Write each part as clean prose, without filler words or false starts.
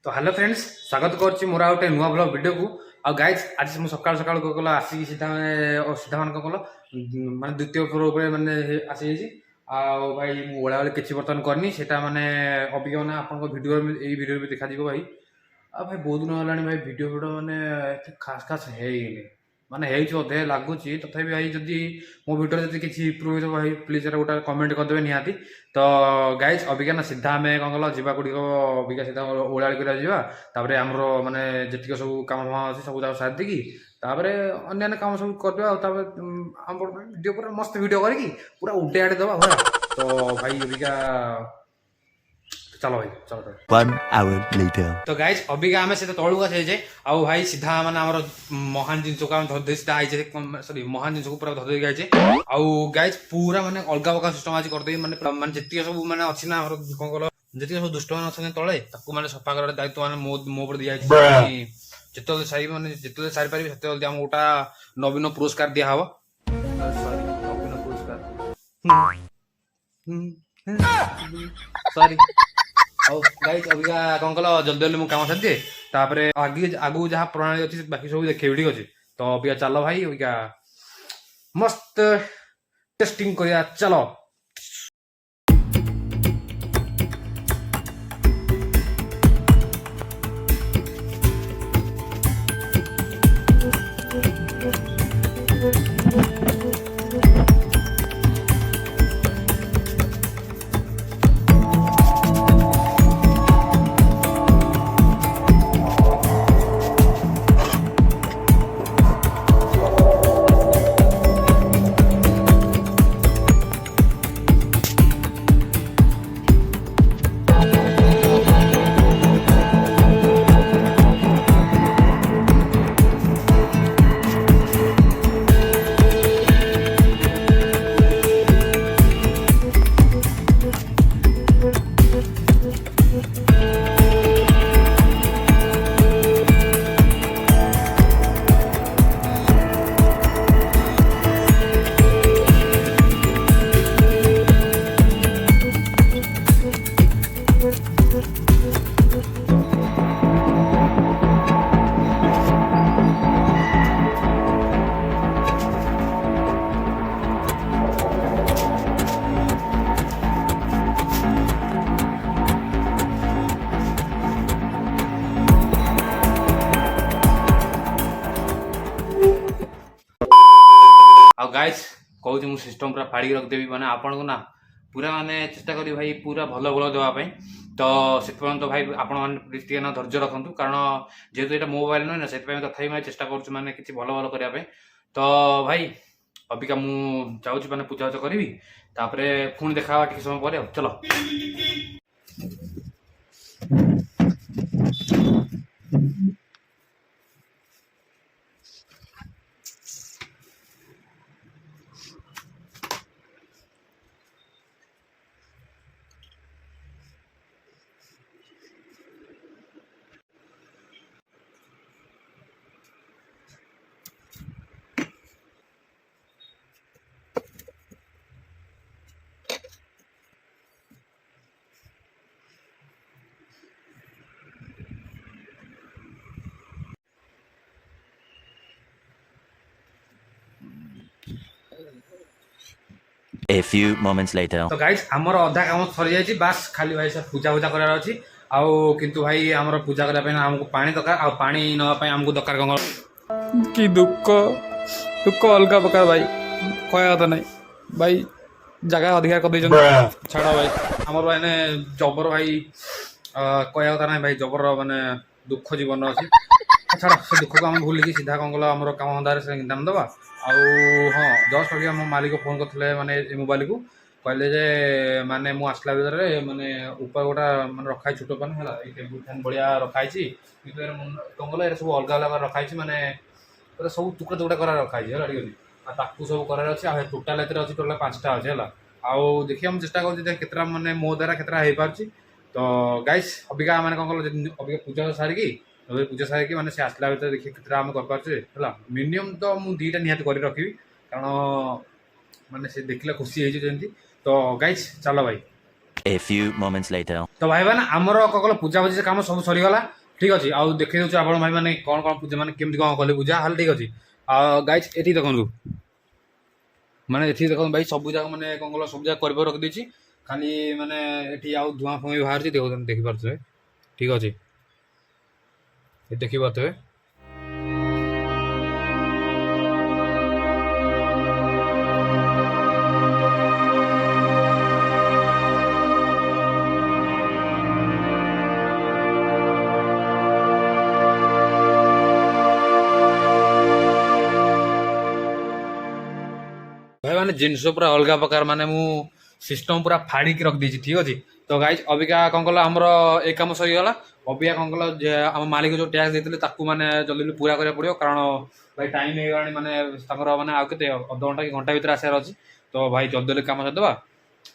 तो hello friends स्वागत करुच्ची मोर गोटे नुआ ब्लॉग वीडियो को आ गाइज आज मुझे सकाल सकाल कल आसिक सीधा सीधा मान कल माने द्वितीय फ्लोर माने आसी आ भाई मुझे ओला बेले किसी बर्तमान करनी से माने अभिज्ञ मैंने आप वीडियो भी देखा भाई आ भाई बहुत दिन है भाई वीडियो माने खास खास है माने अधे लगुच तथापि भाई जदि मो वीडियो जब किसी इम्प्रूव हो भाई प्लीज गोटे कमेंट करदे निहाती तो गाइज अबिका ना सीधा आम कौन कल जावा गुड़िक अबिका सीधा ओला जापर आमर माने जी सब कम अच्छे सब सारी देकी अन्य कम सब करदे वीडियो पूरा मस्त वीडियो करके पूरा उड़े आड़े दबा पूरा तो भाई अबिका चलो भाई चलो 1 hour later तो गाइज अबिका आम से तलू आसे आउ भाई सीधा माने आमर महान जिन को धरदे सीधा आइजे सॉरी महान जिन को पूरा धरदे आइजे आउ गाइज पूरा माने अलग अलग सिस्टम आज करदे माने माने जति सब माने अछि ना हमर कोन कल जति सब दुष्ट मान अछन तळे ताकू माने सफा कर दायित्व माने मो पर दिया आइछि जते सारी माने जते सारी पारि जते जल्दी हम ओटा नवीन पुरस्कार दिया हबो सॉरी नवीन पुरस्कार सॉरी और गाइस अबिका कौन कल जल्दी जल्दी मुझे कम सारी तापर आगे आगू जहाँ प्रणाली अच्छी बाकी सब देखे ठीक अच्छे तो अबिका चलो भाई अबिका मस्त टेस्टिंग करिया चलो गाइस कहूँ मुझे सिस्टम पूरा फाड़ी रखदेवी मैंने आपन को ना पूरा माने चेष्टा करी भाई पूरा भल भल देवाई तो से तो भाई आपण मैंने ना धैर्य रखु कारण जेहेतु यहाँ मोबाइल नुहे ना से तथापि मैं चेष्टा करुँ मैंने किसी भल भल करने तो भाई अबिका मुझे जाऊँगी मैंने पूजा उजा करी पुणी देखा टे समय पर चलो A few moments later तो गाइस हमर अधा काम सरी जाइछि बास खाली भाई सब पूजा पूजा करार अछि आउ किंतु भाई हमर पूजा करा पे हमको पानी दरकार आ पानी नवा पे हमको दरकार गंगा की दुख दुख अलगा प्रकार भाई कहया तो नहीं भाई जगह अधिकार कर दै छाड़ा भाई हमर माने जबर भाई कहया तो नहीं भाई जबर माने दुख जीवन अछि छाड़ा से दुख को हम भूल के सीधा कौन गला हमर काम धंदा से दाम दबा आउ हाँ जस्ट अभी मो मालिक फोन करते माने मोबाइल को कहले जे माने मु आसला भीतर माने ऊपर गोटा माने रखाई छोट पान है टेबुल फैन बढ़िया रखाई कौन गला सब अलग अलग रखाई माने सब टुकड़ा टुकड़ा कर रखाई है ठीक अच्छे सब करार अच्छे टोटाल अच्छे टोटाल 5टा अच्छे है आउ देखिए हम चेष्टा कर माने मो द्वारा केतरा हो पार्छ तो गाइस अबिका माने कौन कल अबिका पूजा सारिकी पूजा सारिकी माने से आसला भीतर देखिए केतरा हम कर पार्छ है मिनिमम तो मु 2टा निहाती कर रखी कारण माने से देखला खुशी है तो गाइस चलो भाई A few moments later. तो भाई मैंने आमर कौन कहल पूजा पूजी काम सब सरीगला ठीक अच्छे आउ देखी दूसरे आप भाई मैंने कौन कौन पूजा मैंने केमती कौन कले पूजा हाल ठीक अच्छे गाइज ये देखु मैंने ये देखो भाई सब जाक मैंने कौन कहल सब जाक कर रखी खाली मैंने ये आउ धुआं फुआ बाहर देखिपे ठीक अच्छे देखिपे भाई मैंने जिनस पूरा अलग प्रकार माने मु सिस्टम पूरा फाड़ी रख दीजिए ठीक अच्छे तो गाइज अबिका कौन कहल आमर ए कम सरीगला अबिका कौन कहल आम मालिक जो टैक्स देते मैंने जल्दी पूरा करा पड़ो कारण भाई टाइम हो माने मैंने आउ के अध घंटा कि घंटा भर आसार अच्छी तो भाई जल्दी जल्दी कम सरदे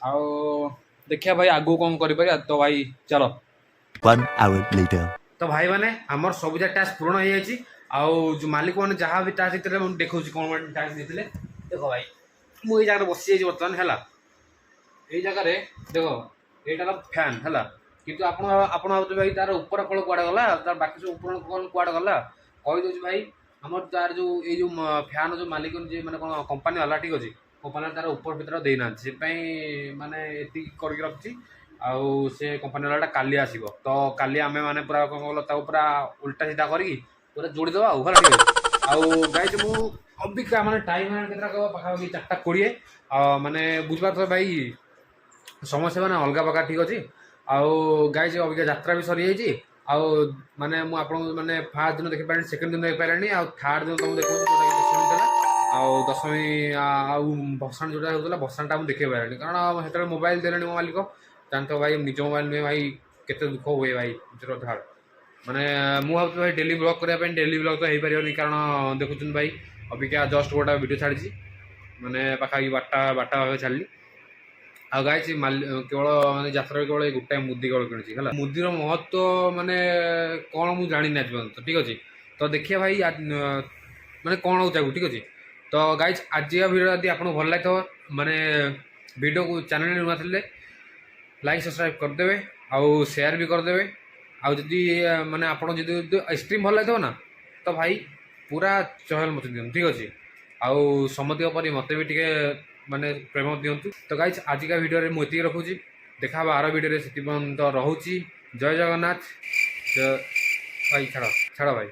आउ देखिया भाई आगू कौन कर तो भाई चलो 1 hour later. तो भाई मैंने आमर सब टास्क पूर्ण हो जाए आउ जो मालिक मैंने जहाँ भी टास्क देते मुझे देखा कौन टास्क देते देखो भाई मुझे जगह बसी जाइए बर्तमान है ये जगह देख यहाँ फैन है कितु आप भाई तार ऊपर कल कुआड़े गला तार बाकी सब ऊपर कल कुआड़े गला कहीदे भाई आम तार जो ये जो फैन जो मालिक मैंने कौन कंपानी वाला ठीक अच्छे कंपानी तार ऊपर भर देना से माने ये कर रखी आउ से कंपानी वाला काली आसो तो काली आम मैंने पूरा कौन कहल पूरा उल्टा सीधा करके पूरा जोड़ीद आउ है ठीक है आउ गाइज मु अबिका माने टाइम के पाखापाखि 4:20 माने बुझपार भाई समस्या मैंने अलग प्रकार ठीक अच्छे आउ गाइज अबिका यात्रा भी सरी जाइए आउ माने मु आपन माने फर्स्ट दिन देखि पारे सेकंड दिन देख पारे आउ थर्ड दिन तुम देखो दशमी था आउ दशमी आउ भसान जोटा होता भसानटा मुझे देखे पारे कारण से मोबाइल देले मो मालिक जानते भाई निज मोबाइल नुहे भाई केते दुख हुए भाई धाड़ माने मु भाव भाई डेली ब्लॉग करने डेली ब्लॉग तो हो पारे कारण देखुन भाई अबिका जस्ट गोटा वीडियो छाड़ी माने पाखापाखि बारटा छाड़ी आ गाइज केवल माने यात्रा केवल गोटाए मुदी केवल किणी है मुदीर महत्व माने कौन मुझे जानी आज पर्यटन ठीक अच्छे तो देखिए भाई माने कौन हो चाहू ठीक अच्छे तो गाइज आज भिडियो यदि आपको भल लगे माने वीडियो को चैनल नुआ थे लाइक सब्सक्राइब करदे आउ शेयर भी करदे आउ जदि माने आपन जदि स्ट्रीम भल लगे ना तो भाई पूरा चहल मत दिखाँ ठीक अच्छे आउ समति पर मत भी टे माने प्रेम दिंतु तो गाइज आजिका वीडियो रे मुझे रखुची देखा आर वीडियो से तो रोची जय जगन्नाथ भाई छाड़ भाई।